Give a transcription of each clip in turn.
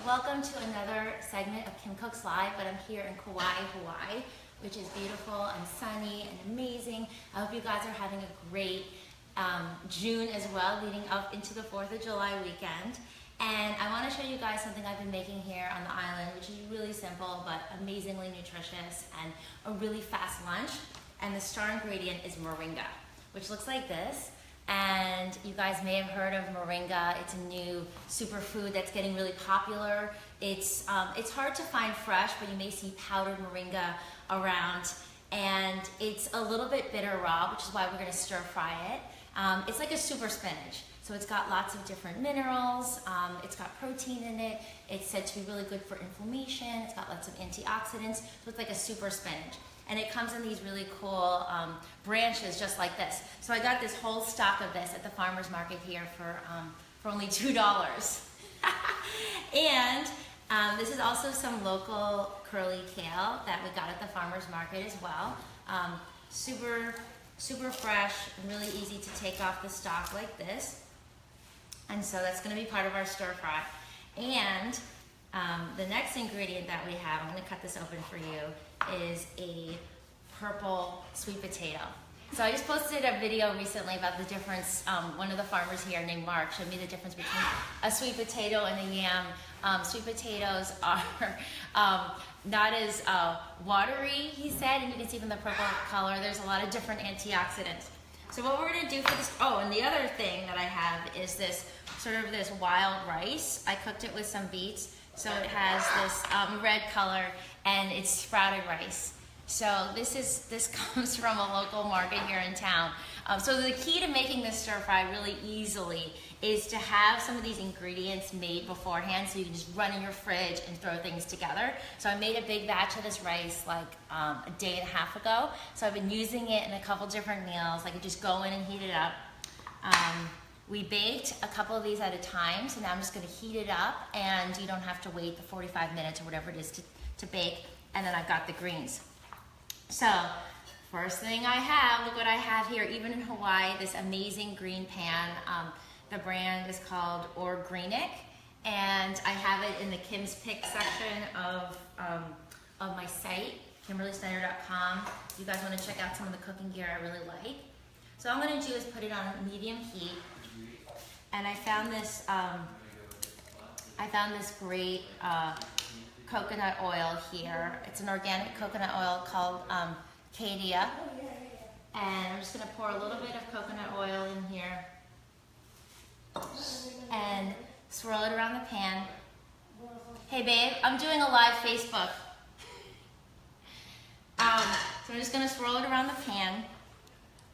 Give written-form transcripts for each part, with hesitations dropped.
Welcome to another segment of Kim Cooks Live, but I'm here in Kauai, Hawaii, which is beautiful and sunny and amazing. I hope you guys are having a great June as well, leading up into the 4th of July weekend. And I want to show you guys something I've been making here on the island, which is really simple but amazingly nutritious and a really fast lunch. And the star ingredient is moringa, which looks like this. And you guys may have heard of moringa. It's a new superfood that's getting really popular. It's hard to find fresh, but you may see powdered moringa around. And it's a little bit bitter raw, which is why we're gonna stir fry it. It's like a super spinach. So it's got lots of different minerals. It's got protein in it. It's said to be really good for inflammation. It's got lots of antioxidants. So it's like a super spinach. And it comes in these really cool branches just like this. So I got this whole stock of this at the farmer's market here for only $2. And this is also some local curly kale that we got at the farmer's market as well. Super fresh and really easy to take off the stalk like this. And so that's gonna be part of our stir fry. And the next ingredient that we have, I'm gonna cut this open for you, is a purple sweet potato. So I just posted a video recently about the difference. One of the farmers here named Mark showed me the difference between a sweet potato and a yam. Sweet potatoes are not as watery, he said, and you can see from the purple color, there's a lot of different antioxidants. So what we're gonna do for this, and the other thing that I have is this this wild rice. I cooked it with some beets, so it has this red color, and it's sprouted rice. So this comes from a local market here in town. So the key to making this stir fry really easily is to have some of these ingredients made beforehand, so you can just run in your fridge and throw things together. So I made a big batch of this rice like a day and a half ago. So I've been using it in a couple different meals. I could just go in and heat it up. We baked a couple of these at a time, so now I'm just gonna heat it up, and you don't have to wait the 45 minutes or whatever it is to bake. And then I've got the greens. So first thing I have, look what I have here, even in Hawaii, this amazing green pan. The brand is called Organic, and I have it in the Kim's Pick section of my site, KimberlySnyder.com. If you guys want to check out some of the cooking gear I really like. So all I'm going to do is put it on medium heat, and I found this great coconut oil here. It's an organic coconut oil called kale, and I'm just going to pour a little bit of coconut oil in here and swirl it around the pan. Hey babe, I'm doing a live Facebook. So I'm just going to swirl it around the pan,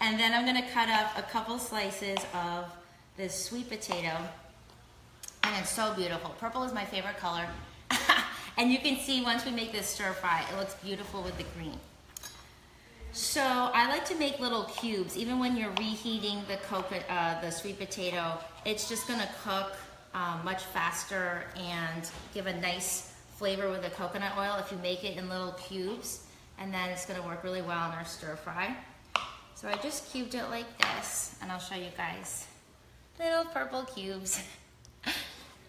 and then I'm going to cut up a couple slices of this sweet potato, and it's so beautiful. Purple is my favorite color. And you can see once we make this stir fry, it looks beautiful with the green. So I like to make little cubes. Even when you're reheating the sweet potato, it's just gonna cook much faster and give a nice flavor with the coconut oil if you make it in little cubes. And then it's gonna work really well in our stir fry. So I just cubed it like this, and I'll show you guys. Little purple cubes.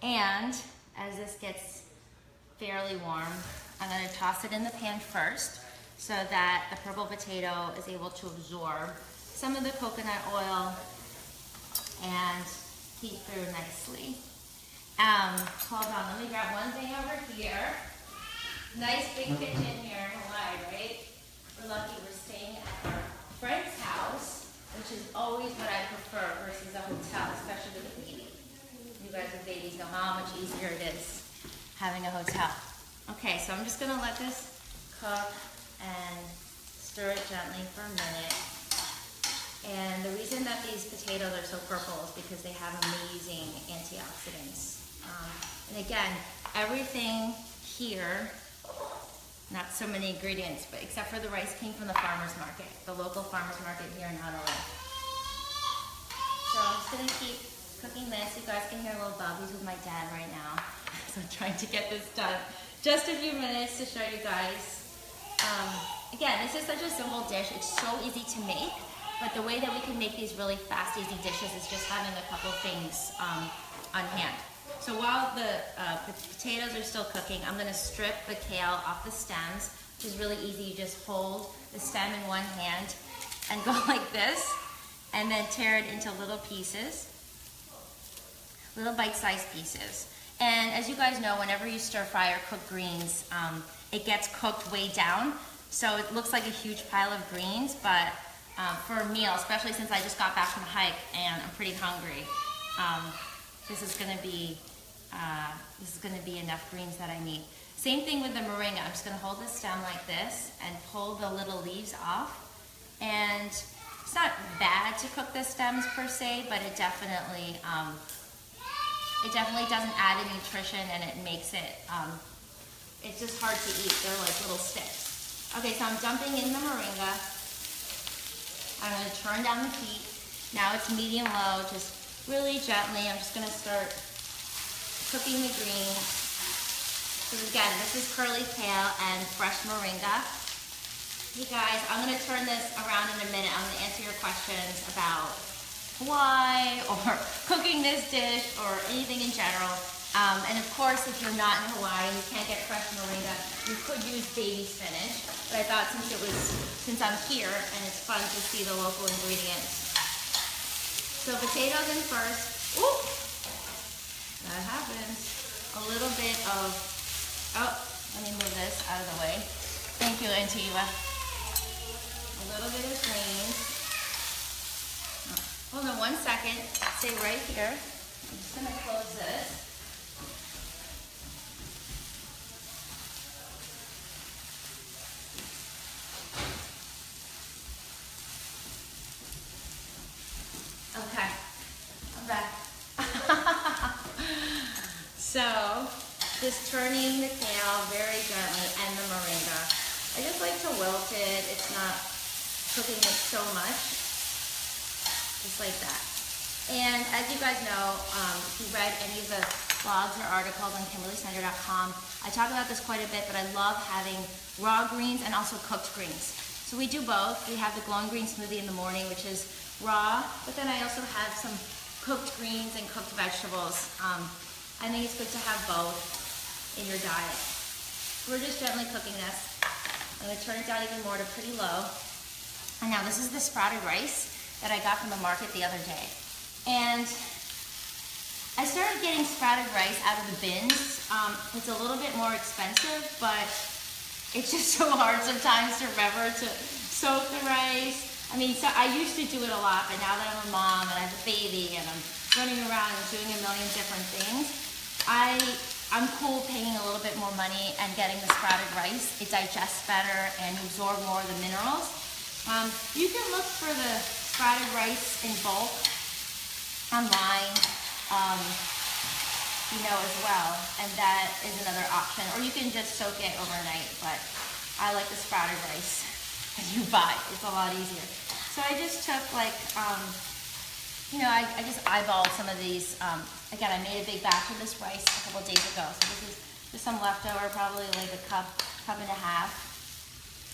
And as this gets fairly warm, I'm going to toss it in the pan first so that the purple potato is able to absorb some of the coconut oil and heat through nicely. Hold on, let me grab one thing over here. Nice big kitchen here in Hawaii, right? We're lucky we're staying at our friend's house, which is always what I prefer versus a hotel, especially with a baby. You guys with babies know how much easier it is having a hotel. Okay, so I'm just gonna let this cook and stir it gently for a minute. And the reason that these potatoes are so purple is because they have amazing antioxidants. And again, everything here, not so many ingredients, but except for the rice came from the farmer's market, the local farmer's market here in Honolulu. So I'm just gonna keep cooking this. You guys can hear little Bobby's with my dad right now. So I'm trying to get this done. Just a few minutes to show you guys. Again, this is such a simple dish. It's so easy to make, but the way that we can make these really fast, easy dishes is just having a couple things on hand. So while the potatoes are still cooking, I'm gonna strip the kale off the stems, which is really easy. You just hold the stem in one hand and go like this, and then tear it into little pieces, little bite-sized pieces. And as you guys know, whenever you stir fry or cook greens, it gets cooked way down. So it looks like a huge pile of greens, but for a meal, especially since I just got back from a hike and I'm pretty hungry, this is gonna be enough greens that I need. Same thing with the moringa. I'm just gonna hold the stem like this and pull the little leaves off. And it's not bad to cook the stems per se, but it definitely doesn't add any nutrition, and it makes it, it's just hard to eat. They're like little sticks. Okay, so I'm dumping in the moringa. I'm gonna turn down the heat. Now it's medium low, just really gently. I'm just gonna start cooking the greens. So again, this is curly kale and fresh moringa. You guys, I'm gonna turn this around in a minute. I'm gonna answer your questions about why, or cooking this dish, or anything in general. And of course, if you're not in Hawaii and you can't get fresh moringa, you could use baby spinach. But I thought since I'm here and it's fun to see the local ingredients. So potatoes in first. Ooh, that happens. A little bit of, oh, let me move this out of the way. Thank you, Antigua. A little bit of greens. Hold on 1 second. Stay right here. I'm just gonna close this. Okay, I'm back. So, just turning the kale very gently and the moringa. I just like to wilt it. It's not cooking it so much. Just like that. And as you guys know, if you read any of the blogs or articles on KimberlySnyder.com, I talk about this quite a bit, but I love having raw greens and also cooked greens. So we do both. We have the glowing green smoothie in the morning, which is raw, but then I also have some cooked greens and cooked vegetables. I think it's good to have both in your diet. We're just gently cooking this. I'm gonna turn it down even more to pretty low. And now this is the sprouted rice that I got from the market the other day. And I started getting sprouted rice out of the bins. It's a little bit more expensive, but it's just so hard sometimes to remember to soak the rice. I mean, so I used to do it a lot, but now that I'm a mom and I have a baby and I'm running around and doing a million different things, I'm cool paying a little bit more money and getting the sprouted rice. It digests better and absorbs more of the minerals. You can look for the sprouted rice in bulk online, as well, and that is another option. Or you can just soak it overnight, but I like the sprouted rice that you buy. It's a lot easier. So I just took like, I just eyeballed some of these. Again, I made a big batch of this rice a couple days ago. So this is just some leftover, probably like a cup and a half.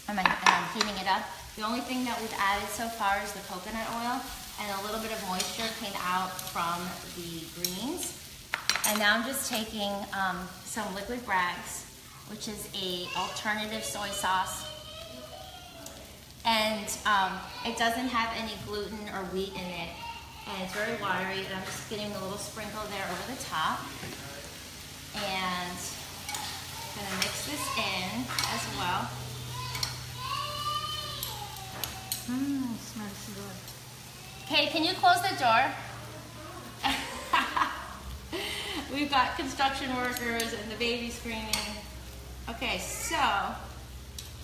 And I'm heating it up. The only thing that we've added so far is the coconut oil, and a little bit of moisture came out from the greens. And now I'm just taking some liquid Braggs, which is a alternative soy sauce. And it doesn't have any gluten or wheat in it. And it's very watery, and I'm just getting a little sprinkle there over the top. And I'm gonna mix this in as well. Smells good. Okay, can you close the door? We've got construction workers and the baby screaming. Okay, so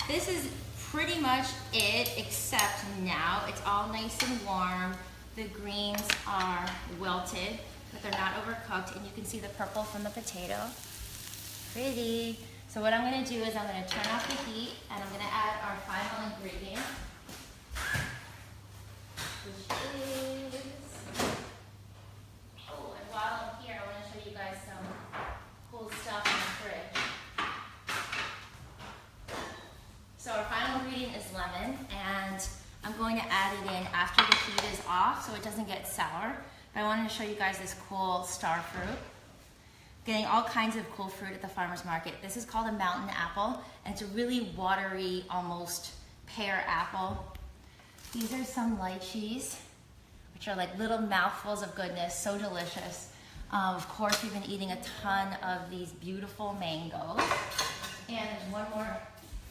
this is pretty much it, except now it's all nice and warm. The greens are wilted, but they're not overcooked, and you can see the purple from the potato. Pretty. So what I'm gonna do is I'm gonna turn off the heat, and I'm gonna add our final ingredient, which is, oh, and while I'm here, I wanna show you guys some cool stuff in the fridge. So our final ingredient is lemon, and I'm going to add it in after the heat is off so it doesn't get sour. But I wanted to show you guys this cool star fruit. getting all kinds of cool fruit at the farmer's market. This is called a mountain apple, and it's a really watery, almost pear apple. These are some lychees, which are like little mouthfuls of goodness, so delicious. Of course, we've been eating a ton of these beautiful mangoes. And there's one more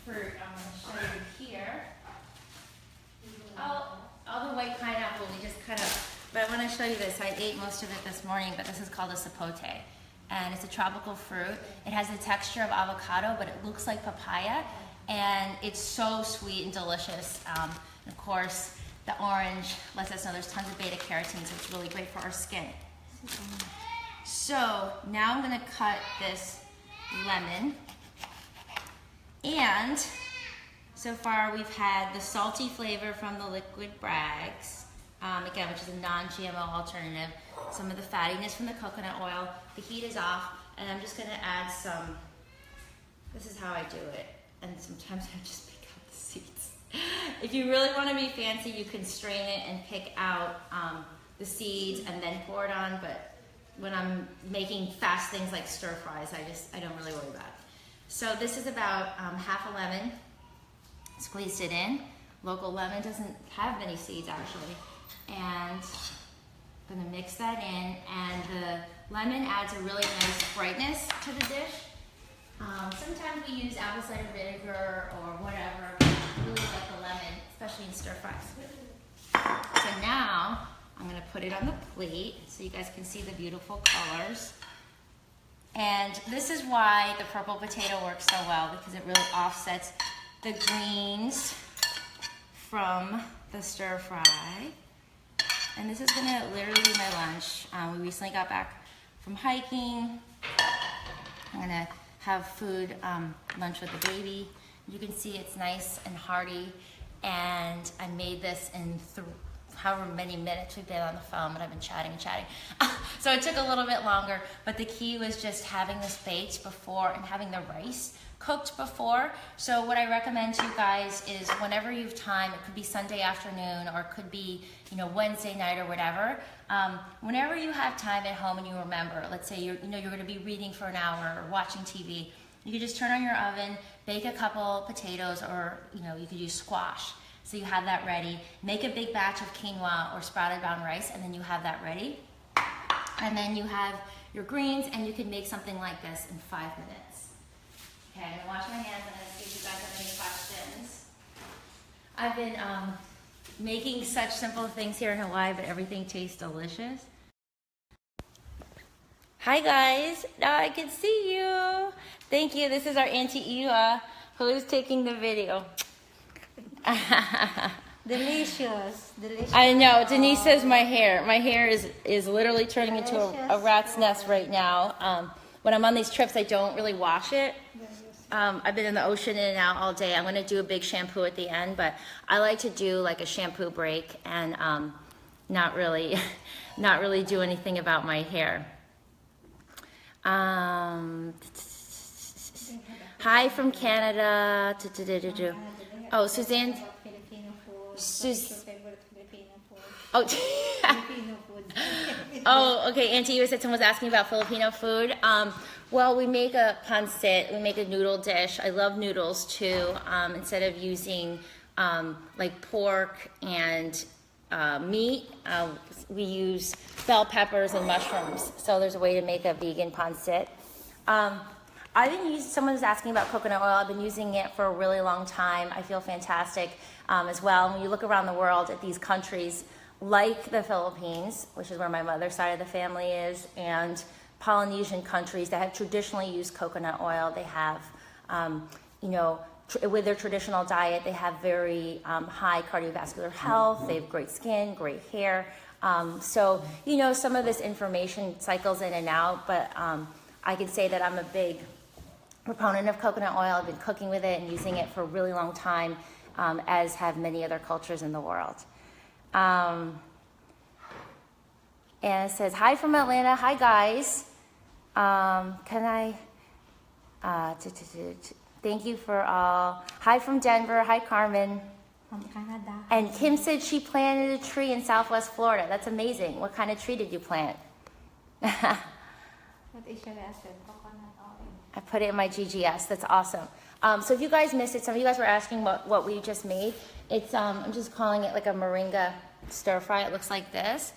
fruit I'm going to show you here. All the white pineapple we just cut up. But I want to show you this. I ate most of it this morning, but this is called a sapote. And it's a tropical fruit. It has the texture of avocado, but it looks like papaya. And it's so sweet and delicious. And of course, the orange lets us know there's tons of beta carotene, so it's really great for our skin. So now I'm going to cut this lemon. And so far we've had the salty flavor from the liquid Braggs, again, which is a non-GMO alternative. Some of the fattiness from the coconut oil. The heat is off, and I'm just going to add some. This is how I do it, and sometimes I just pick out the seeds. If you really want to be fancy, you can strain it and pick out the seeds and then pour it on. But when I'm making fast things like stir fries, I don't really worry about it. So this is about half a lemon. Squeezed it in. Local lemon doesn't have many seeds actually. And I'm gonna mix that in, and the lemon adds a really nice brightness to the dish. Sometimes we use apple cider vinegar or whatever. I really like the lemon, especially in stir fries. So now I'm gonna put it on the plate so you guys can see the beautiful colors. And this is why the purple potato works so well, because it really offsets the greens from the stir fry. And this is gonna literally be my lunch. We recently got back from hiking. I'm gonna have food, lunch with the baby. You can see it's nice and hearty. And I made this in however many minutes we've been on the phone, but I've been chatting and chatting. So it took a little bit longer, but the key was just having this baked before and having the rice cooked before. So what I recommend to you guys is whenever you have time, it could be Sunday afternoon or it could be, Wednesday night or whatever. Whenever you have time at home and you remember, let's say you're going to be reading for an hour or watching TV, you could just turn on your oven, bake a couple potatoes, or you could use squash. So you have that ready. Make a big batch of quinoa or sprouted brown rice, and then you have that ready. And then you have your greens, and you can make something like this in 5 minutes. Okay, I'm gonna wash my hands. I'm gonna see if you guys have any questions. I've been making such simple things here in Hawaii, but everything tastes delicious. Hi guys, now I can see you. Thank you. This is our Auntie Eva, who is taking the video. Delicious. I know. Denise says my hair is literally turning into a rat's nest right now. When I'm on these trips, I don't really wash it. I've been in the ocean in and out all day. I'm going to do a big shampoo at the end, but I like to do like a shampoo break and not really do anything about my hair. Hi from Canada. Oh, Suzanne. Oh, okay. Auntie Eva said someone was asking about Filipino food. Well, we make a pancit. We make a noodle dish. I love noodles too. Instead of using like pork and meat, we use bell peppers and mushrooms. So there's a way to make a vegan pancit. Someone was asking about coconut oil. I've been using it for a really long time. I feel fantastic as well. When you look around the world at these countries like the Philippines, which is where my mother's side of the family is, and Polynesian countries that have traditionally used coconut oil, they have, with their traditional diet, they have very high cardiovascular health. They have great skin, great hair. So, some of this information cycles in and out, but I can say that I'm a big proponent of coconut oil. I've been cooking with it and using it for a really long time, as have many other cultures in the world. And it says, hi from Atlanta. Hi, guys. Thank you for all. Hi from Denver. Hi, Carmen. From Canada. And Kim said she planted a tree in Southwest Florida. That's amazing. What kind of tree did you plant? What is your lesson? Coconut oil. I put it in my GGS. That's awesome. So if you guys missed it, some of you guys were asking what we just made. It's I'm just calling it like a moringa stir fry. It looks like this.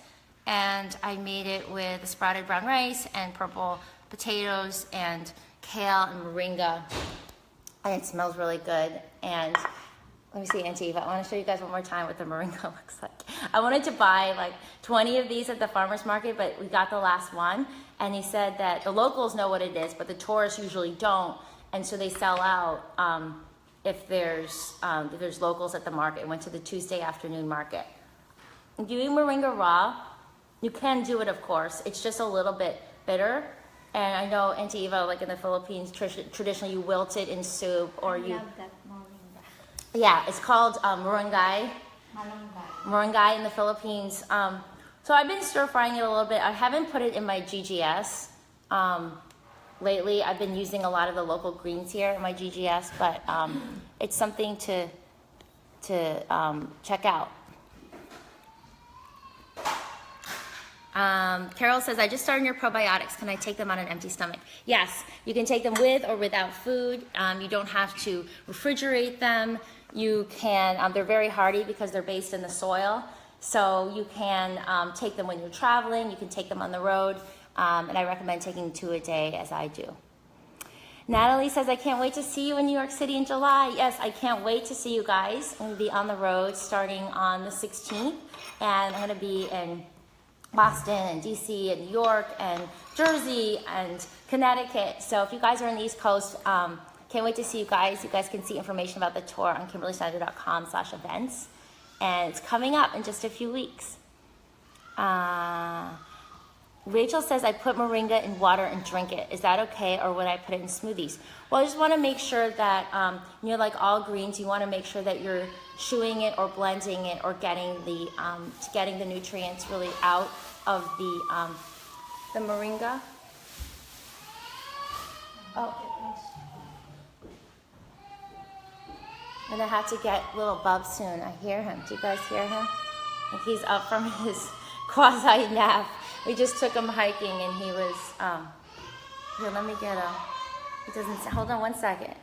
And I made it with sprouted brown rice and purple potatoes and kale and moringa. And it smells really good. And let me see, Auntie Eva, I want to show you guys one more time what the moringa looks like. I wanted to buy like 20 of these at the farmer's market, but we got the last one. And he said that the locals know what it is, but the tourists usually don't. And so they sell out if there's locals at the market. I went to the Tuesday afternoon market. If you eat moringa raw, you can do it, of course. It's just a little bit bitter. And I know, Auntie Eva, like in the Philippines, traditionally you wilt it in soup or I you... love that moringa. Yeah, it's called Moringa. Malunggay. Moringa in the Philippines. So I've been stir frying it a little bit. I haven't put it in my GGS. Lately, I've been using a lot of the local greens here in my GGS, but it's something to check out. Carol says, I just started your probiotics. Can I take them on an empty stomach? Yes, you can take them with or without food. You don't have to refrigerate them. You can, they're very hardy because they're based in the soil. So you can take them when you're traveling. You can take them on the road. And I recommend taking 2 a day as I do. Natalie says, I can't wait to see you in New York City in July. Yes, I can't wait to see you guys. I'm going to be on the road starting on the 16th. And I'm going to be in Boston and DC and New York and Jersey and Connecticut. So if you guys are on the East Coast, can't wait to see you guys. You guys can see information about the tour on KimberlySnyder.com/events. And it's coming up in just a few weeks. Rachel says, I put moringa in water and drink it. Is that okay, or would I put it in smoothies? Well, I just want to make sure that, like all greens, you want to make sure that you're chewing it or blending it or getting the nutrients really out of the moringa. Oh. I'm going to have to get little Bub soon. I hear him. Do you guys hear him? I think he's up from his quasi-nap. We just took him hiking and he was, here, let me get him. He doesn't, hold on 1 second.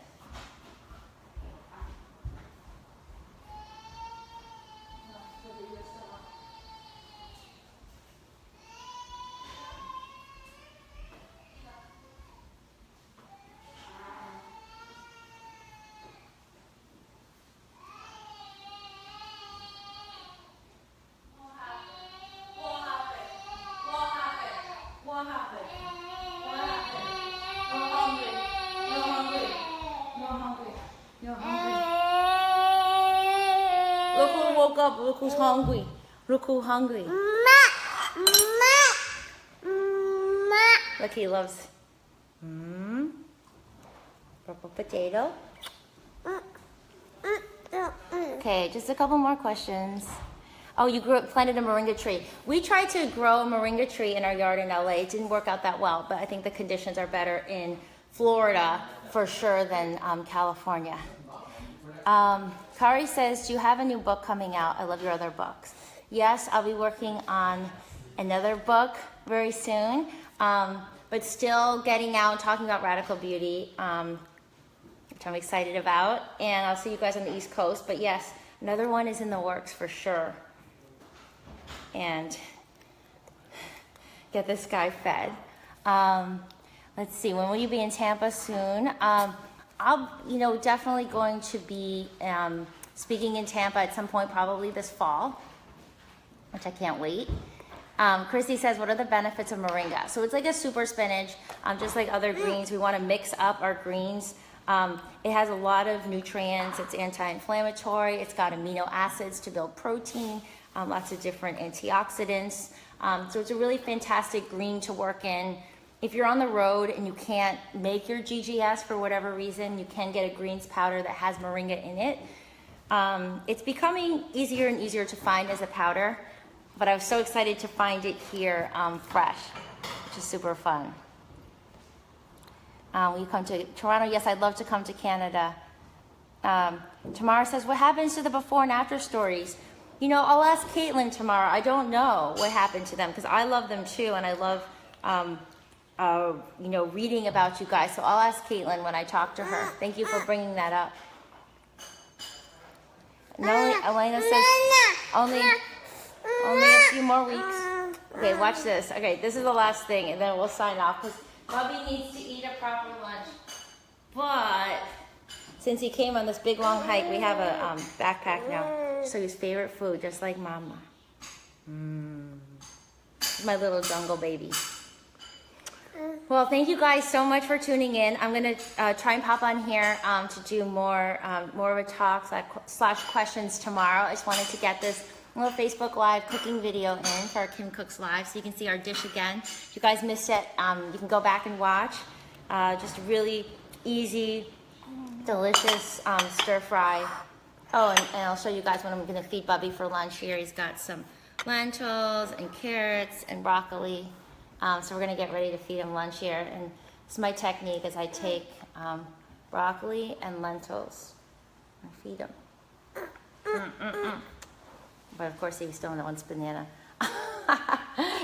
Look who woke up. Look who's hungry. Look who's hungry. Look, he loves purple potato. Okay, just a couple more questions. Oh, you planted a moringa tree. We tried to grow a moringa tree in our yard in LA. It didn't work out that well, but I think the conditions are better in Florida for sure than California. Kari says, do you have a new book coming out? I love your other books. Yes, I'll be working on another book very soon, but still getting out, talking about radical beauty, which I'm excited about. And I'll see you guys on the East Coast. But yes, another one is in the works for sure. And get this guy fed. Let's see, when will you be in Tampa soon? I'll, definitely going to be speaking in Tampa at some point, probably this fall, which I can't wait. Christy says, what are the benefits of moringa? So it's like a super spinach, just like other greens. We want to mix up our greens. It has a lot of nutrients. It's anti-inflammatory. It's got amino acids to build protein, lots of different antioxidants. So it's a really fantastic green to work in. If you're on the road and you can't make your GGS for whatever reason, you can get a greens powder that has moringa in it. It's becoming easier and easier to find as a powder, but I was so excited to find it here fresh, which is super fun. Will you come to Toronto? Yes, I'd love to come to Canada. Tamara says, what happens to the before and after stories? I'll ask Caitlin tomorrow. I don't know what happened to them because I love them too, and I love you know, reading about you guys. So I'll ask Caitlin when I talk to her. Thank you for bringing that up. And Elena says only a few more weeks. Okay, watch this. Okay, this is the last thing, and then we'll sign off because Bubby needs to eat a proper lunch. But since he came on this big long hike, we have a backpack now. So his favorite food, just like Mama. My little jungle baby. Well, thank you guys so much for tuning in. I'm gonna try and pop on here to do more of a talk / questions tomorrow. I just wanted to get this little Facebook Live cooking video in for our Kim Cooks Live so you can see our dish again. If you guys missed it, you can go back and watch. Just really easy, delicious stir fry. Oh, and I'll show you guys what I'm gonna feed Bubby for lunch here. He's got some lentils and carrots and broccoli. So we're gonna get ready to feed him lunch here. And this is my technique is I take broccoli and lentils and feed him. But of course he still wants banana.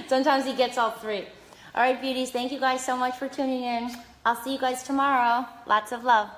Sometimes he gets all three. All right, beauties, thank you guys so much for tuning in. I'll see you guys tomorrow. Lots of love.